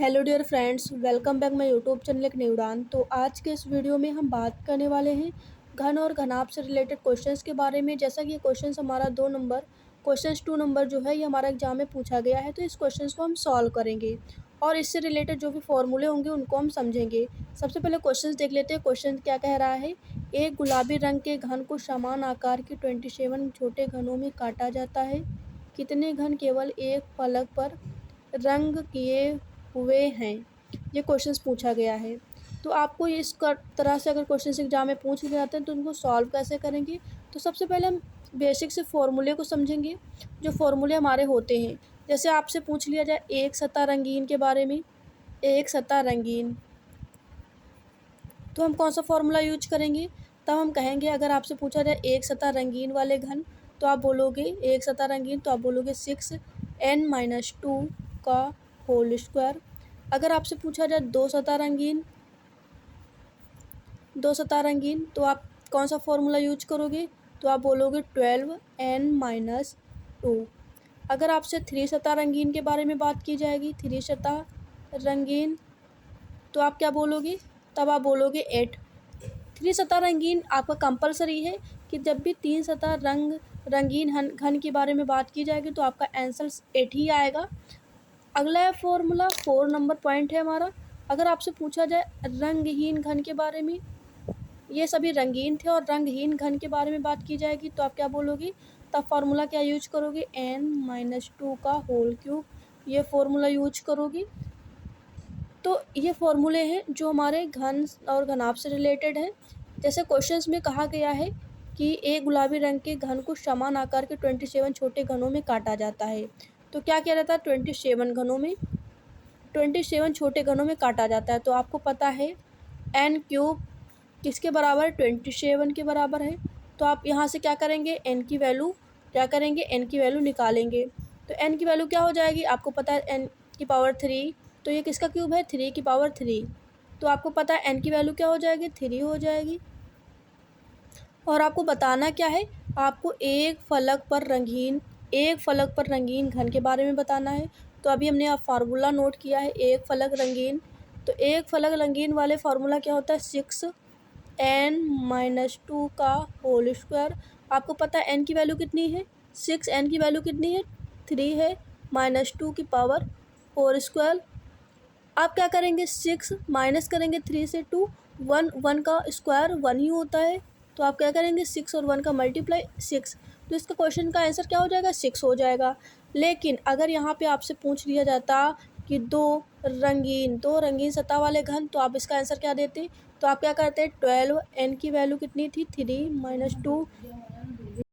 Hello dear friends, welcome back my YouTube channel एक new उड़ान। तो आज के इस वीडियो में हम बात करने वाले हैं घन और घनाभ से रिलेटेड क्वेश्चंस के बारे में। जैसा कि ये क्वेश्चंस हमारा 2 नंबर क्वेश्चंस 2 नंबर जो है ये हमारा एग्जाम में पूछा गया है, तो इस क्वेश्चंस को हम सॉल्व करेंगे और इससे रिलेटेड जो भी फॉर्मूले होंगे उनको हम समझेंगे। सबसे पहले क्वेश्चन देख लेते हैं। क्वेश्चन क्या कह रहा है, एक गुलाबी रंग के घन को समान आकार के 27 छोटे घनों में काटा जाता है। कितने घन केवल एक फलक पर रंग किए हुए हैं? ये क्वेश्चंस पूछा गया है। तो आपको इस तरह से अगर क्वेश्चंस एग्जाम में पूछ लिए जाते हैं तो उनको सॉल्व कैसे करेंगे। तो सबसे पहले हम बेसिक से फॉर्मूले को समझेंगे। जो फॉर्मूले हमारे होते हैं, जैसे आपसे पूछ लिया जाए एक सतह रंगीन के बारे में, एक सतह रंगीन, तो हम कौन सा फॉर्मूला यूज करेंगे। तब हम कहेंगे, अगर आपसे पूछा जाए एक सतह रंगीन वाले घन, तो आप बोलोगे एक सतह रंगीन, तो आप बोलोगे 6n-2 का होल स्क्वायर। अगर आपसे पूछा जाए दो सतह रंगीन, तो आप कौन सा फॉर्मूला यूज करोगे, तो आप बोलोगे 12n-2। अगर आपसे 3 सतह रंगीन के बारे में बात की जाएगी, 3 सतह रंगीन, तो आप क्या बोलोगे, तब आप बोलोगे 8। 3 सतह रंगीन आपका कंपलसरी है कि जब भी 3 सतह रंगीन घन के बारे में बात की जाएगी तो आपका आंसर 8 ही आएगा। अगला फॉर्मूला 4 नंबर पॉइंट है हमारा। अगर आपसे पूछा जाए रंगहीन घन के बारे में, ये सभी रंगीन थे और रंगहीन घन के बारे में बात की जाएगी, तो आप क्या बोलोगे, तब फार्मूला क्या यूज करोगे, n-2 का होल क्यूब, ये फार्मूला यूज करोगे। तो ये फॉर्मूले हैं जो हमारे घन और घनाभ से रिलेटेड हैं। जैसे क्वेश्चंस में कहा गया है कि एक गुलाबी रंग के घन को समान आकार के 27 छोटे घनों में काटा जाता है। तो क्या किया जाता है, 27 छोटे घनों में काटा जाता है। तो आपको पता है n क्यूब किसके बराबर है, 27 के बराबर है। तो आप यहाँ से क्या करेंगे, n की वैल्यू निकालेंगे। तो n की वैल्यू क्या हो जाएगी, आपको पता है n की पावर 3, तो ये किसका क्यूब है, 3 की पावर 3। तो आपको पता है n की वैल्यू क्या हो जाएगी, 3 हो जाएगी। और आपको बताना क्या है, आपको एक फलक पर रंगीन घन के बारे में बताना है। तो अभी हमने आप फार्मूला नोट किया है, एक फलक रंगीन। तो एक फलक रंगीन वाले फार्मूला क्या होता है, 6n-2 का होल स्क्वायर। आपको पता है n की वैल्यू कितनी है, 6n की वैल्यू कितनी है, 3 है, -2 की पावर 4 स्क्वायर। आप क्या करेंगे, 6 माइनस करेंगे 3 से 2, 1 का स्क्वायर 1 ही होता है। तो आप क्या करेंगे, 6 और 1 का मल्टीप्लाई 6। तो इसका क्वेश्चन का आंसर क्या हो जाएगा, 6 हो जाएगा। लेकिन अगर यहाँ पे आपसे पूछ लिया जाता कि दो रंगीन सतह वाले घन, तो आप इसका आंसर क्या देते, तो आप क्या करते हैं, 12, n की वैल्यू कितनी थी, 3 -2